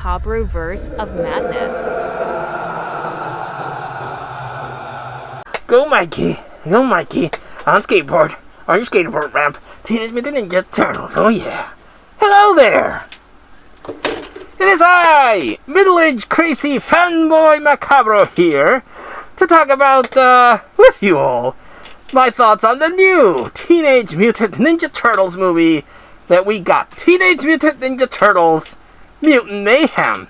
Macabro verse of madness. Go Mikey, on skateboard, on your skateboard ramp, Teenage Mutant Ninja Turtles, oh yeah. Hello there! It is I, middle-aged crazy fanboy Macabro here, to talk about, with you all, my thoughts on the new Teenage Mutant Ninja Turtles movie that we got. Teenage Mutant Ninja Turtles, Mutant Mayhem.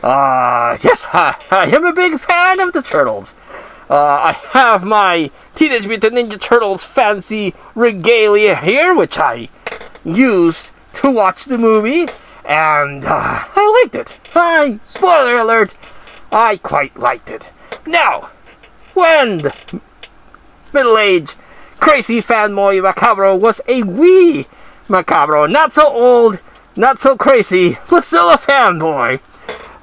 Yes, I am a big fan of the Turtles. I have my Teenage Mutant Ninja Turtles fancy regalia here, which I used to watch the movie, and I liked it. Spoiler alert, I quite liked it. Now, when the middle-aged crazy fanboy Macabro was a wee Macabro, not so old, not so crazy, but still a fanboy,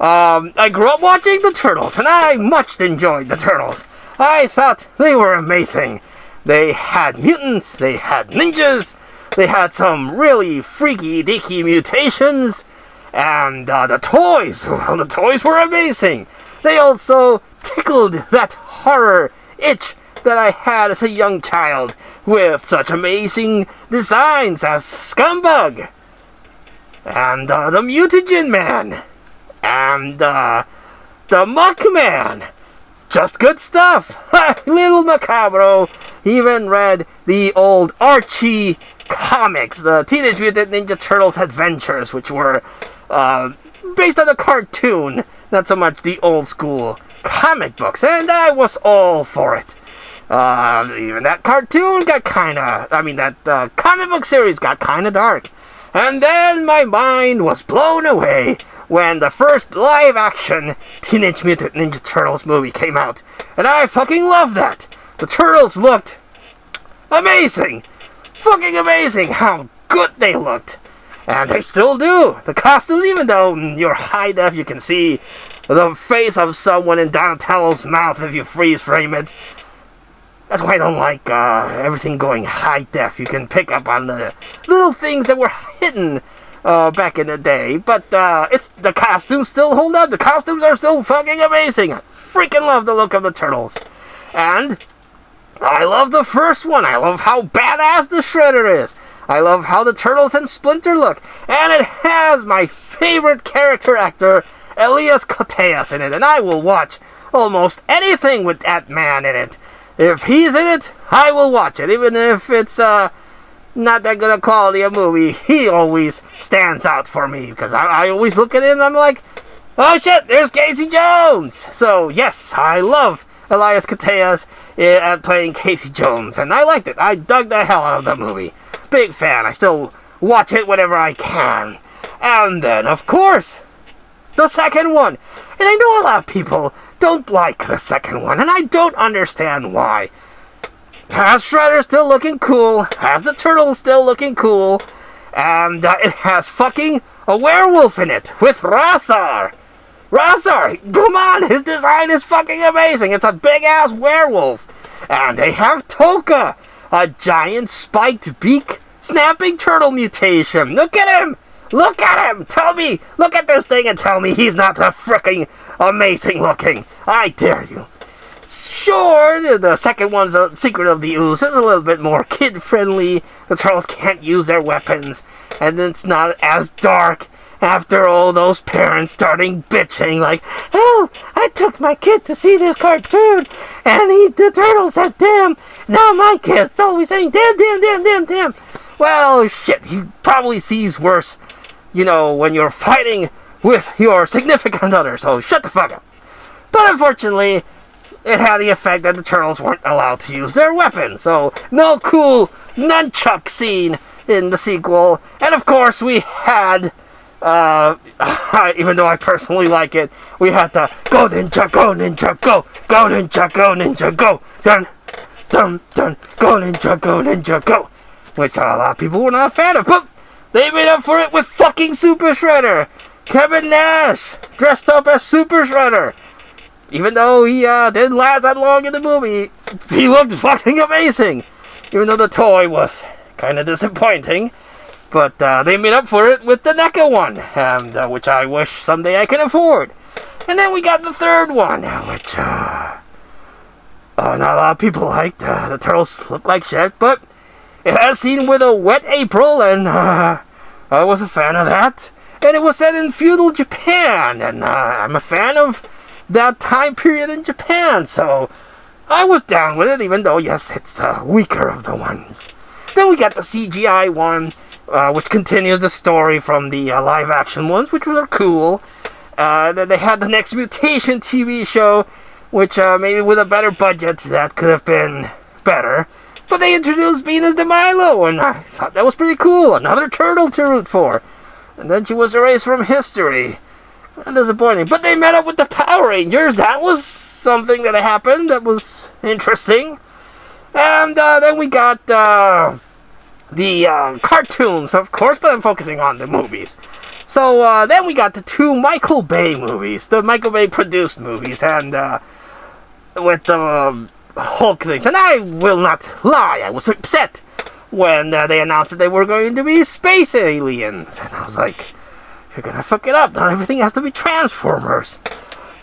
I grew up watching the Turtles, and I much enjoyed the Turtles. I thought they were amazing. They had mutants, they had ninjas, they had some really freaky deaky mutations, and the toys, well, the toys were amazing. They also tickled that horror itch that I had as a young child with such amazing designs as Scumbug, and the Mutagen Man, and the Muckman. Just good stuff. Little Macabro even read the old Archie comics, the Teenage Mutant Ninja Turtles Adventures, which were based on a cartoon, not so much the old school comic books, and I was all for it. Even that cartoon got that comic book series got kinda dark. And then my mind was blown away when the first live-action Teenage Mutant Ninja Turtles movie came out. And I fucking loved that. The Turtles looked amazing. Fucking amazing how good they looked. And they still do. The costumes, even though in your high def you can see the face of someone in Donatello's mouth if you freeze frame it. That's why I don't like everything going high def. You can pick up on the little things that were hidden back in the day, but it's the costumes still hold up. The costumes are still fucking amazing. I freaking love the look of the Turtles. And I love the first one. I love how badass the Shredder is. I love how the Turtles and Splinter look. And it has my favorite character actor, Elias Koteas, in it. And I will watch almost anything with that man in it. If he's in it, I will watch it. Even if it's not that good a quality of movie, he always stands out for me. Because I always look at him and I'm like, oh shit, there's Casey Jones! So yes, I love Elias Koteas at playing Casey Jones. And I liked it. I dug the hell out of the movie. Big fan. I still watch it whenever I can. And then, of course, the second one. And I know a lot of people don't like the second one, and I don't understand why. Has Shredder still looking cool, has the Turtles still looking cool, and it has fucking a werewolf in it with Razar. Razar, come on, his design is fucking amazing. It's a big-ass werewolf. And they have Toka, a giant spiked beak snapping turtle mutation. Look at him! Look at him! Look at this thing and tell me he's not a fricking amazing looking. I dare you. Sure, the second one's a Secret of the Ooze. It's a little bit more kid-friendly. The Turtles can't use their weapons. And it's not as dark after all those parents starting bitching like, oh, I took my kid to see this cartoon and the Turtles said damn. Now my kid's always saying damn. Well, shit, he probably sees worse, when you're fighting with your significant other, so shut the fuck up. But unfortunately, it had the effect that the Turtles weren't allowed to use their weapons, so no cool nunchuck scene in the sequel. And of course, we had, even though I personally like it, we had the go ninja, go ninja, go ninja, go ninja, go, dun, dun, dun, go ninja, go, which a lot of people were not a fan of, but they made up for it with fucking Super Shredder. Kevin Nash dressed up as Super Shredder. Even though he didn't last that long in the movie, he looked fucking amazing. Even though the toy was kind of disappointing. But they made up for it with the NECA one, and which I wish someday I can afford. And then we got the third one, which not a lot of people liked. The turtles look like shit, but it has seen with a wet April, and I was a fan of that. And it was set in feudal Japan, and I'm a fan of that time period in Japan, so I was down with it, even though, yes, it's the weaker of the ones. Then we got the CGI one, which continues the story from the live-action ones, which were cool. Then they had the Next Mutation TV show, which maybe with a better budget, that could have been better. But they introduced Venus de Milo, and I thought that was pretty cool. Another turtle to root for. And then she was erased from history. Disappointing. But they met up with the Power Rangers. That was something that happened that was interesting. And then we got the cartoons, of course, but I'm focusing on the movies. So then we got the two Michael Bay movies, the Michael Bay produced movies, and with the Hulk things. And I will not lie, I was upset when they announced that they were going to be space aliens. And I was like, you're gonna fuck it up. Not everything has to be Transformers.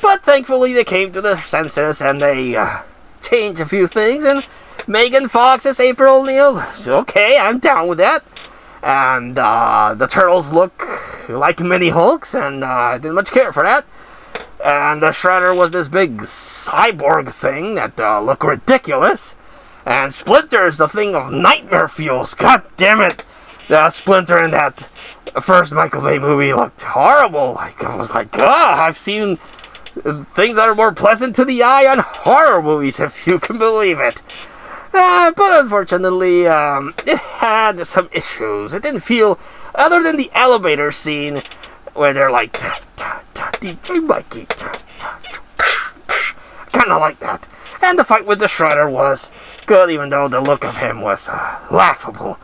But thankfully they came to their senses and they changed a few things. And Megan Fox as April O'Neil. Okay, I'm down with that. And the turtles look like mini Hulks, and I didn't much care for that. And the Shredder was this big cyborg thing that looked ridiculous. And Splinter's the thing of nightmare fuels. God damn it. The Splinter in that first Michael Bay movie looked horrible. I was like, I've seen things that are more pleasant to the eye on horror movies, if you can believe it. But unfortunately, it had some issues. It didn't feel, other than the elevator scene, where they're like, DJ Mikey, kind of like that. And the fight with the Shredder was good, even though the look of him was laughable.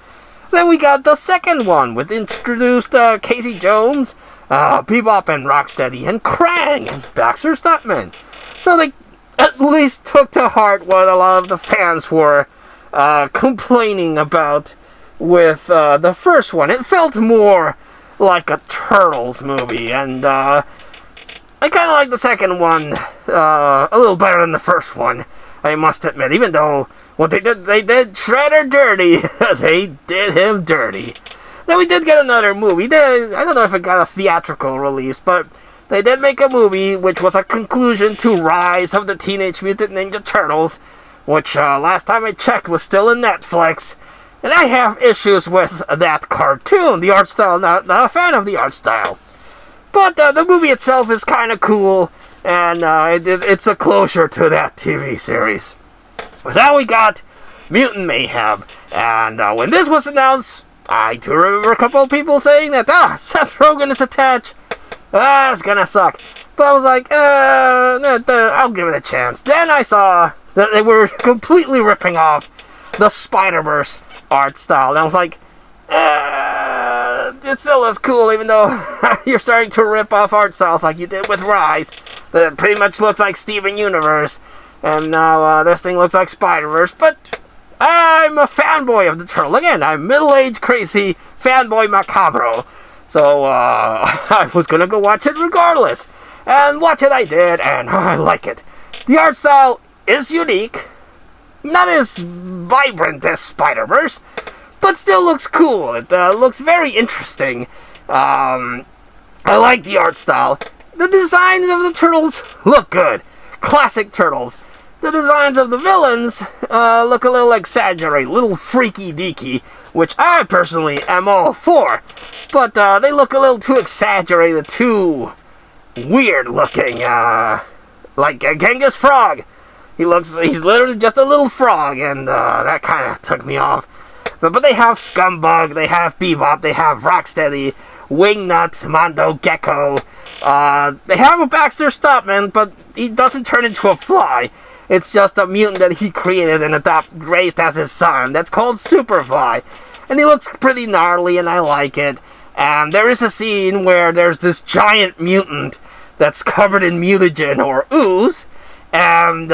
Then we got the second one, with introduced Casey Jones, Bebop and Rocksteady, and Krang, and Baxter Stockman. So they at least took to heart what a lot of the fans were complaining about with the first one. It felt more like a Turtles movie, and I kind of like the second one a little better than the first one, I must admit. Even though what they did Shredder dirty. They did him dirty. Then we did get another movie. I don't know if it got a theatrical release, but they did make a movie which was a conclusion to Rise of the Teenage Mutant Ninja Turtles, which last time I checked was still in Netflix. And I have issues with that cartoon, the art style. Not a fan of the art style. But the movie itself is kind of cool, and it's a closure to that TV series. Then we got Mutant Mayhem, and when this was announced, I do remember a couple of people saying that, Seth Rogen is attached. It's gonna suck. But I was like, I'll give it a chance. Then I saw that they were completely ripping off the Spider-Verse art style. And I was like, it still looks cool, even though you're starting to rip off art styles like you did with Rise. That pretty much looks like Steven Universe. And now this thing looks like Spider-Verse. But I'm a fanboy of the Turtle. Again, I'm middle-aged, crazy fanboy Macabro. So I was going to go watch it regardless. And watch it I did, and I like it. The art style is unique. Not as vibrant as Spider-Verse, but still looks cool. It looks very interesting. I like the art style. The designs of the turtles look good. Classic turtles. The designs of the villains look a little exaggerated, a little freaky-deaky, which I personally am all for. But they look a little too exaggerated, too weird-looking. Like a Genghis Frog. He's literally just a little frog, and that kind of took me off. But they have Scumbug, they have Bebop, they have Rocksteady, Wingnut, Mondo Gecko. They have a Baxter Stockman, but he doesn't turn into a fly. It's just a mutant that he created and raised as his son. That's called Superfly. And he looks pretty gnarly, and I like it. And there is a scene where there's this giant mutant that's covered in mutagen or ooze, and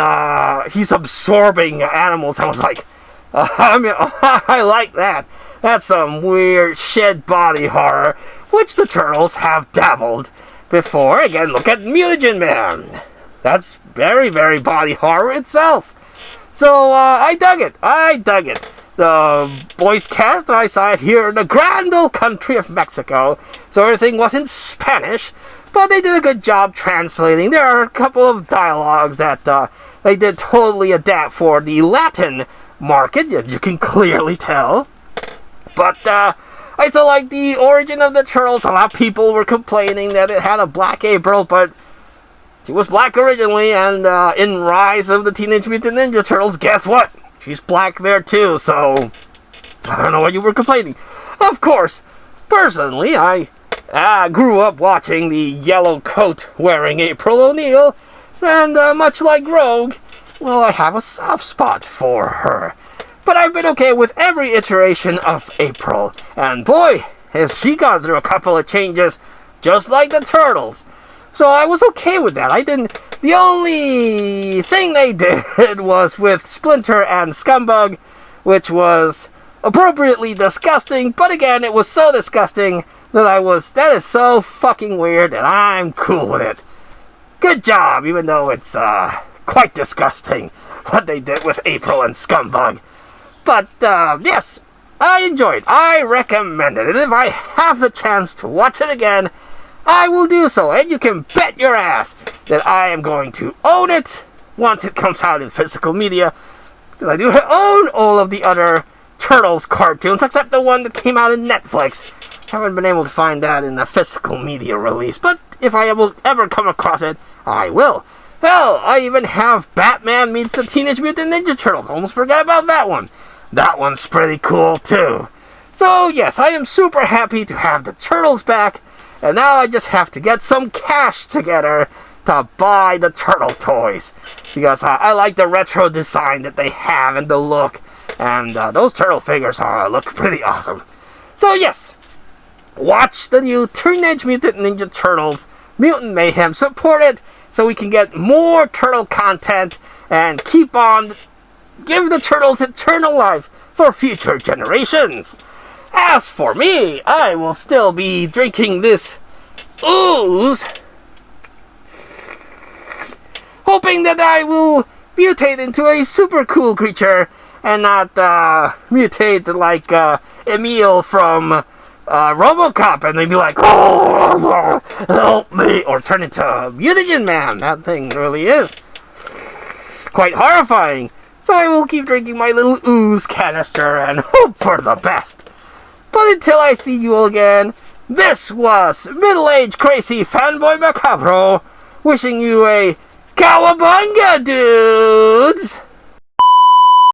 he's absorbing animals. I was like, I mean, I like that. That's some weird shed body horror, which the Turtles have dabbled before. Again, look at Mutant Man. That's very, very body horror itself. So, I dug it. The voice cast, I saw it here in the grand old country of Mexico, so everything was in Spanish, but they did a good job translating. There are a couple of dialogues that they did totally adapt for the Latin market, you can clearly tell. But I still like the origin of the Turtles. A lot of people were complaining that it had a black April, but she was black originally, and in Rise of the Teenage Mutant Ninja Turtles, guess what? She's black there too, so I don't know why you were complaining. Of course, personally, I grew up watching the yellow coat wearing April O'Neil, and much like Rogue, well, I have a soft spot for her. But I've been okay with every iteration of April, and boy, has she gone through a couple of changes, just like the Turtles. So I was okay with that. The only thing they did was with Splinter and Scumbug, which was appropriately disgusting, but again, it was so disgusting that is so fucking weird, and I'm cool with it. Good job, even though it's quite disgusting what they did with April and Scumbug. But yes, I enjoyed it. I recommend it, and if I have the chance to watch it again, I will do so, and you can bet your ass that I am going to own it once it comes out in physical media, because I do own all of the other Turtles cartoons, except the one that came out in Netflix. Haven't been able to find that in the physical media release, but if I will ever come across it, I will. Hell, I even have Batman meets the Teenage Mutant Ninja Turtles. Almost forgot about that one. That one's pretty cool, too. So, yes, I am super happy to have the Turtles back, and now I just have to get some cash together to buy the Turtle toys. Because I like the retro design that they have and the look. And those Turtle figures look pretty awesome. So yes, watch the new Teenage Mutant Ninja Turtles Mutant Mayhem. Support it so we can get more Turtle content and keep on give the Turtles eternal life for future generations. As for me, I will still be drinking this ooze, hoping that I will mutate into a super cool creature and not mutate like Emil from RoboCop, and they'd be like, "Oh, help me," or turn into Mutant Man. That thing really is quite horrifying. So I will keep drinking my little ooze canister and hope for the best. But until I see you all again, this was middle-aged crazy fanboy Macabro, wishing you a cowabunga, dude!